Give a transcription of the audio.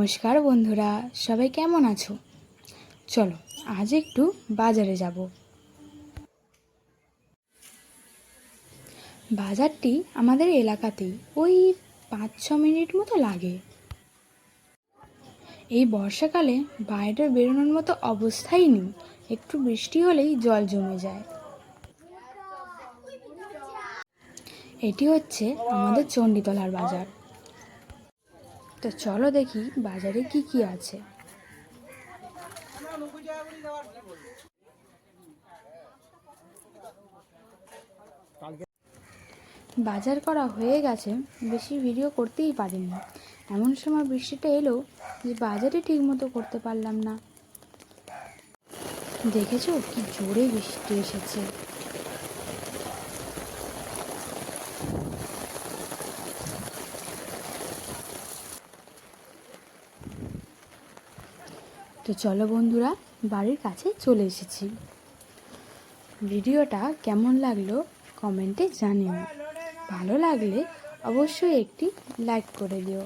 নমস্কার বন্ধুরা, সবাই কেমন আছো? চলো আজ একটু বাজারে যাব। বাজারটি আমাদের এলাকাতেই, ওই 5-6 মিনিট মতো লাগে। এই বর্ষাকালে বাইরে বেরোনোর মতো অবস্থাই নেই, একটু বৃষ্টি হলেই জল জমে যায়। এটি হচ্ছে আমাদের চণ্ডীতলার বাজার। তো চলো দেখি বাজারে কি কি আছে। বাজার করা হয়ে গেছে, বেশি ভিডিও করতেই পারিনি। এমন সময় বৃষ্টিটা এলো যে বাজারে ঠিক মতো করতে পারলাম না। দেখেছো কি জোরে বৃষ্টি এসেছে। তো চলো বন্ধুরা, বাড়ির কাছে চলে এসেছি। ভিডিওটা কেমন লাগলো কমেন্টে জানিও। ভালো লাগলে অবশ্যই একটি লাইক করে দিও।